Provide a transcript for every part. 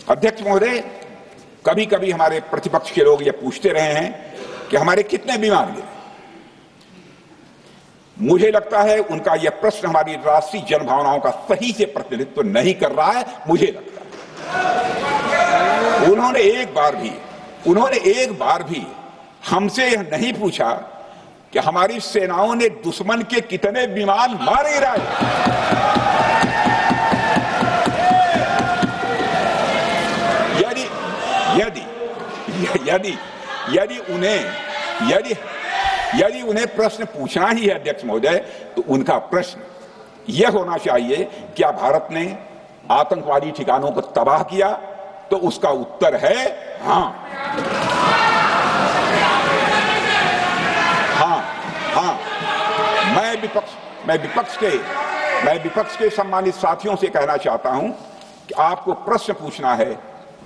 अध्यक्ष महोदय, कभी कभी हमारे प्रतिपक्ष के लोग ये पूछते रहे हैं कि हमारे कितने बीमार गिरे। मुझे लगता है उनका यह प्रश्न हमारी राष्ट्रीय जनभावनाओं का सही से प्रतिनिधित्व नहीं कर रहा है। मुझे लगता है उन्होंने एक बार भी हमसे यह नहीं पूछा कि हमारी सेनाओं ने दुश्मन के कितने विमान मार गिराए। यदि उन्हें प्रश्न पूछना ही है अध्यक्ष महोदय, तो उनका प्रश्न यह होना चाहिए, क्या भारत ने आतंकवादी ठिकानों को तबाह किया? तो उसका उत्तर है हाँ। मैं विपक्ष के सम्मानित साथियों से कहना चाहता हूं कि आपको प्रश्न पूछना है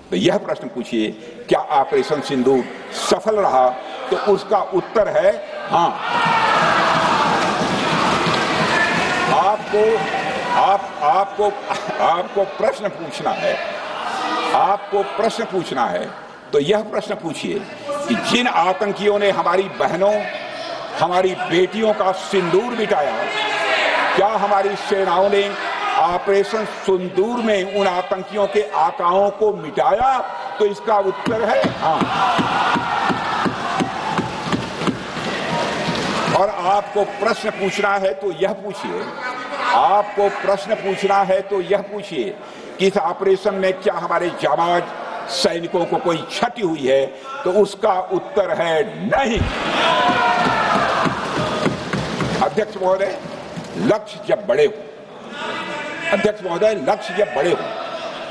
तो यह प्रश्न पूछिए, क्या ऑपरेशन सिंदूर सफल रहा? तो उसका उत्तर है हाँ। आपको प्रश्न पूछना है तो यह प्रश्न पूछिए कि जिन आतंकियों ने हमारी बहनों, हमारी बेटियों का सिंदूर मिटाया, क्या हमारी सेनाओं ने ऑपरेशन सिंदूर में उन आतंकियों के आकाओं को मिटाया? तो इसका उत्तर है हाँ। और आपको प्रश्न पूछना है तो यह पूछिए कि इस ऑपरेशन में क्या हमारे जाबाज सैनिकों को कोई क्षति हुई है? तो उसका उत्तर है नहीं। अध्यक्ष महोदय, लक्ष्य जब बड़े हो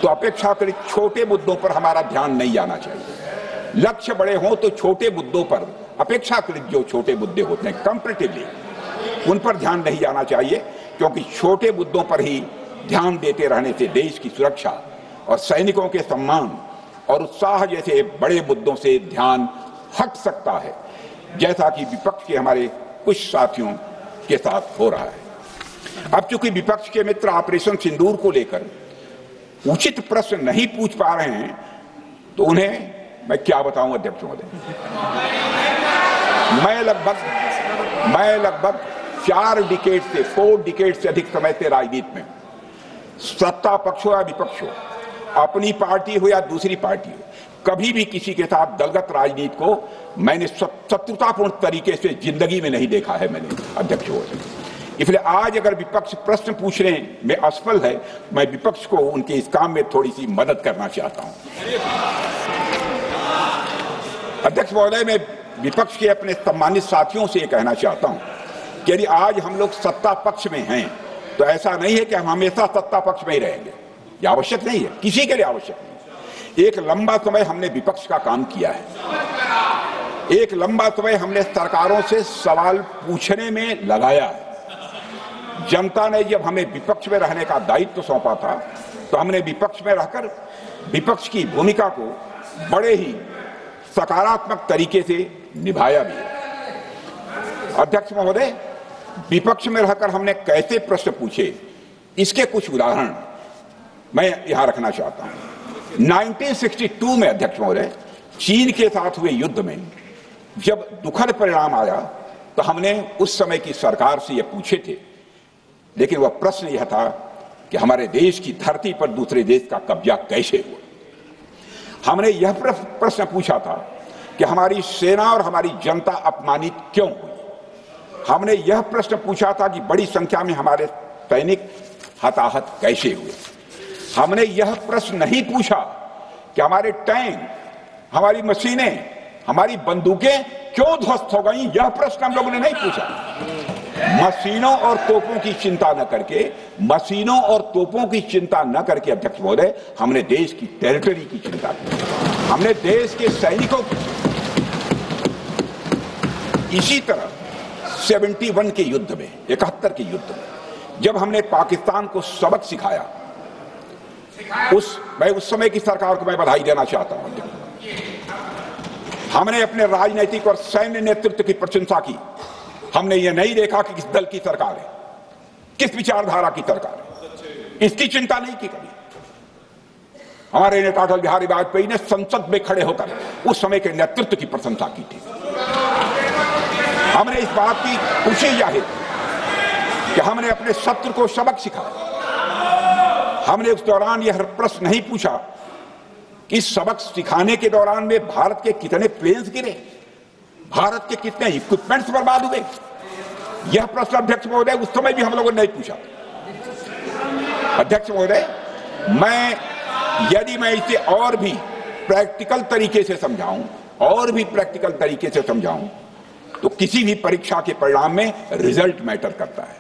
तो अपेक्षाकृत छोटे मुद्दों पर हमारा ध्यान नहीं जाना चाहिए। लक्ष्य बड़े हों तो छोटे मुद्दों पर, अपेक्षाकृत जो छोटे मुद्दे होते हैं कंपैरेटिवली, उन पर ध्यान नहीं जाना चाहिए, क्योंकि छोटे मुद्दों पर ही ध्यान देते रहने से देश की सुरक्षा और सैनिकों के सम्मान और उत्साह जैसे बड़े मुद्दों से ध्यान हट सकता है, जैसा कि विपक्ष के हमारे कुछ साथियों के साथ हो रहा है। अब चूंकि विपक्ष के मित्र ऑपरेशन सिंदूर को लेकर उचित प्रश्न नहीं पूछ पा रहे हैं, तो उन्हें मैं क्या बताऊं अध्यक्ष महोदय। मैं लगभग 4 डिकेड से अधिक समय से राजनीति में, सत्ता पक्ष हो या विपक्ष हो, अपनी पार्टी हो या दूसरी पार्टी हो, कभी भी किसी के साथ दलगत राजनीति को मैंने शत्रुतापूर्ण तरीके से जिंदगी में नहीं देखा है मैंने अध्यक्ष महोदय। इसलिए आज अगर विपक्ष प्रश्न पूछने में असफल है, मैं विपक्ष को उनके इस काम में थोड़ी सी मदद करना चाहता हूं। अध्यक्ष महोदय, मैं विपक्ष के अपने सम्मानित साथियों से यह कहना चाहता हूं कि यदि आज हम लोग सत्ता पक्ष में हैं, तो ऐसा नहीं है कि हम हमेशा सत्ता पक्ष में ही रहेंगे। यह आवश्यक नहीं है, किसी के लिए आवश्यक नहीं। एक लंबा समय हमने विपक्ष का काम किया है, एक लंबा समय हमने सरकारों से सवाल पूछने में लगाया है। जनता ने जब हमें विपक्ष में रहने का दायित्व सौंपा था, तो हमने विपक्ष में रहकर विपक्ष की भूमिका को बड़े ही सकारात्मक तरीके से निभाया भी है। अध्यक्ष महोदय, विपक्ष में रहकर हमने कैसे प्रश्न पूछे, इसके कुछ उदाहरण मैं यहां रखना चाहता हूं। 1962 में अध्यक्ष महोदय, चीन के साथ हुए युद्ध में जब दुखद परिणाम आया, तो हमने उस समय की सरकार से यह पूछे थे, लेकिन वह प्रश्न यह था कि हमारे देश की धरती पर दूसरे देश का कब्जा कैसे हुआ। हमने यह प्रश्न पूछा था कि हमारी सेना और हमारी जनता अपमानित क्यों हुई। हमने यह प्रश्न पूछा था कि बड़ी संख्या में हमारे सैनिक हताहत कैसे हुए। हमने यह प्रश्न नहीं पूछा कि हमारे टैंक, हमारी मशीनें, हमारी बंदूकें क्यों ध्वस्त हो गई। यह प्रश्न हम लोगों ने नहीं पूछा। मशीनों और तोपों की चिंता न करके अध्यक्ष महोदय, हमने देश की टेरिटरी की चिंता की, हमने देश के सैनिकों की। इसी तरह 71 के युद्ध में, 71 के युद्ध में जब हमने पाकिस्तान को सबक सिखाया, मैं उस समय की सरकार को मैं बधाई देना चाहता हूं। हमने अपने राजनीतिक और सैन्य नेतृत्व की प्रशंसा की। हमने ये नहीं देखा कि किस दल की सरकार है, किस विचारधारा की सरकार है, इसकी चिंता नहीं की कभी। हमारे नेता अटल बिहारी वाजपेयी ने संसद में खड़े होकर उस समय के नेतृत्व की प्रशंसा की थी। हमने इस बात की खुशी जाहिर कि हमने अपने शत्रु को सबक सिखाया। हमने उस दौरान यह प्रश्न नहीं पूछा कि सबक सिखाने के दौरान में भारत के कितने प्लेन्स गिरे, भारत के कितने इक्विपमेंट्स बर्बाद हुए। यह प्रश्न अध्यक्ष महोदय उस समय भी हम लोगों ने नहीं पूछा। अध्यक्ष महोदय, यदि मैं इसे और भी प्रैक्टिकल तरीके से समझाऊं तो किसी भी परीक्षा के परिणाम में रिजल्ट मैटर करता है।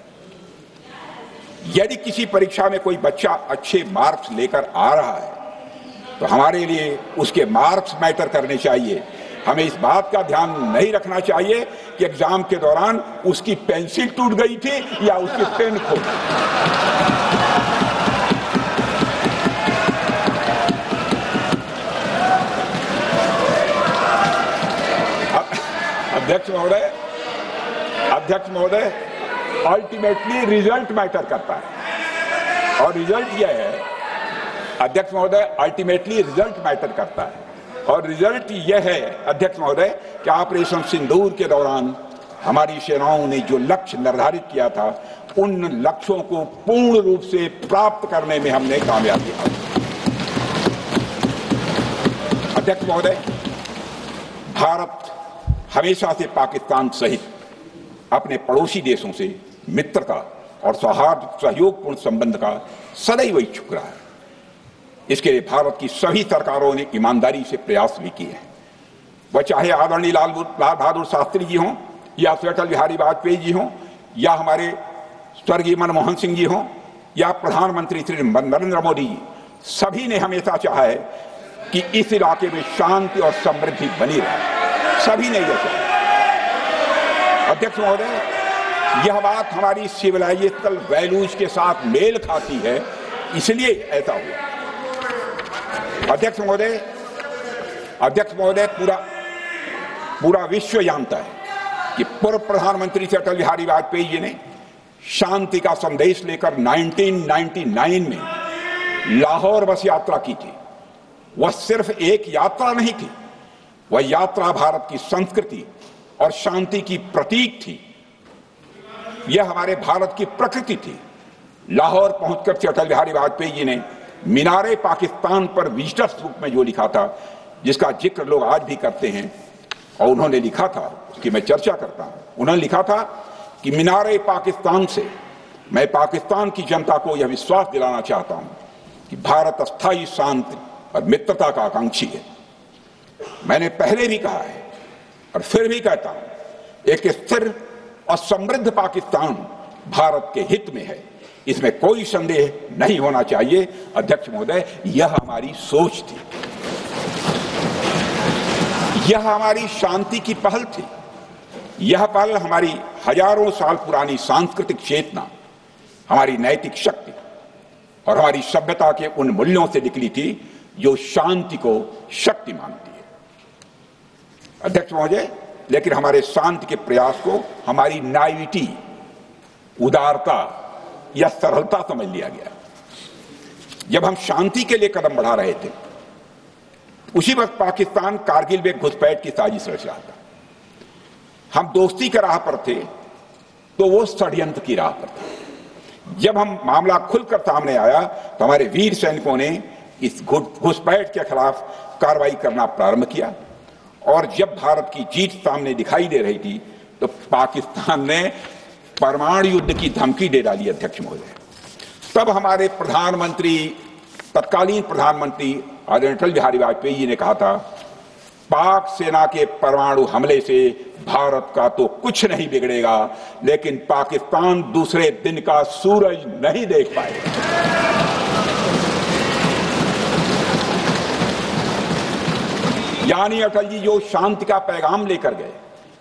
यदि किसी परीक्षा में कोई बच्चा अच्छे मार्क्स लेकर आ रहा है तो हमारे लिए उसके मार्क्स मैटर करने चाहिए। हमें इस बात का ध्यान नहीं रखना चाहिए कि एग्जाम के दौरान उसकी पेंसिल टूट गई थी या उसकी पेन खो गई। अध्यक्ष महोदय, अल्टीमेटली रिजल्ट मैटर करता है और रिजल्ट यह है, अध्यक्ष महोदय, अल्टीमेटली रिजल्ट मैटर करता है और रिजल्ट यह है अध्यक्ष महोदय कि ऑपरेशन सिंदूर के दौरान हमारी सेनाओं ने जो लक्ष्य निर्धारित किया था उन लक्ष्यों को पूर्ण रूप से प्राप्त करने में हमने कामयाबी हासिल की। अध्यक्ष महोदय, भारत हमेशा से पाकिस्तान सहित अपने पड़ोसी देशों से मित्रता और सौहार्द सहयोगपूर्ण संबंध का सदैव इच्छुक रहा है। इसके लिए भारत की सभी सरकारों ने ईमानदारी से प्रयास भी किए हैं। वह चाहे आदरणीय लाल बहादुर शास्त्री जी हों या अटल बिहारी वाजपेयी जी हों या हमारे स्वर्गीय मनमोहन सिंह जी हों या प्रधानमंत्री श्री नरेंद्र मोदी जी, सभी ने हमेशा चाहा है कि इस इलाके में शांति और समृद्धि बनी रहे। सभी ने यह चाहा। अध्यक्ष महोदय, यह बात हमारी सिविलाइजेशनल वैल्यूज के साथ मेल खाती है, इसलिए ऐसा हुआ। अध्यक्ष महोदय, पूरा विश्व जानता है कि पूर्व प्रधानमंत्री से अटल बिहारी वाजपेयी जी ने शांति का संदेश लेकर 1999 में लाहौर बस यात्रा की थी। वह सिर्फ एक यात्रा नहीं थी, वह यात्रा भारत की संस्कृति और शांति की प्रतीक थी। यह हमारे भारत की प्रकृति थी। लाहौर पहुंचकर अटल बिहारी वाजपेयी जी ने मीनारे पाकिस्तान पर विजिटर्स बुक में जो लिखा था, जिसका जिक्र लोग आज भी करते हैं, और उन्होंने लिखा था, उसकी मैं चर्चा करता हूं। उन्होंने लिखा था कि मीनारे पाकिस्तान से मैं पाकिस्तान की जनता को यह विश्वास दिलाना चाहता हूं कि भारत अस्थायी शांति और मित्रता का आकांक्षी है। मैंने पहले भी कहा है और फिर भी कहता हूं, एक स्थिर और समृद्ध पाकिस्तान भारत के हित में है, इसमें कोई संदेह नहीं होना चाहिए। अध्यक्ष महोदय, यह हमारी सोच थी, यह हमारी शांति की पहल थी। यह पहल हमारी हजारों साल पुरानी सांस्कृतिक चेतना, हमारी नैतिक शक्ति और हमारी सभ्यता के उन मूल्यों से निकली थी जो शांति को शक्ति मानती है। अध्यक्ष महोदय, लेकिन हमारे शांति के प्रयास को हमारी नाइविटी, उदारता या सरलता समझ लिया गया। जब हम शांति के लिए कदम बढ़ा रहे थे, उसी वक्त पाकिस्तान कारगिल में घुसपैठ की साजिश रच रहा था। हम दोस्ती के राह पर थे तो वो षड्यंत्र की राह पर थे। जब हम मामला खुलकर सामने आया तो हमारे वीर सैनिकों ने इस घुसपैठ के खिलाफ कार्रवाई करना प्रारंभ किया, और जब भारत की जीत सामने दिखाई दे रही थी तो पाकिस्तान ने परमाणु युद्ध की धमकी दे डाली। अध्यक्ष महोदय, तब हमारे तत्कालीन प्रधानमंत्री आदरणीय अटल बिहारी वाजपेयी जी ने कहा था, पाक सेना के परमाणु हमले से भारत का तो कुछ नहीं बिगड़ेगा, लेकिन पाकिस्तान दूसरे दिन का सूरज नहीं देख पाएगा। यानी अटल जी जो शांति का पैगाम लेकर गए,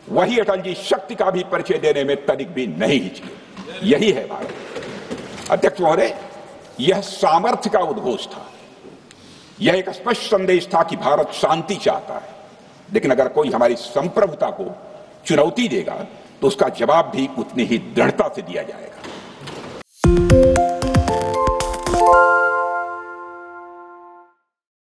वही अटल जी शक्ति का भी परिचय देने में तनिक भी नहीं हिचके। यही है भारत। अध्यक्ष महोदय, यह सामर्थ्य का उद्घोष था। यह एक स्पष्ट संदेश था कि भारत शांति चाहता है, लेकिन अगर कोई हमारी संप्रभुता को चुनौती देगा तो उसका जवाब भी उतनी ही दृढ़ता से दिया जाएगा।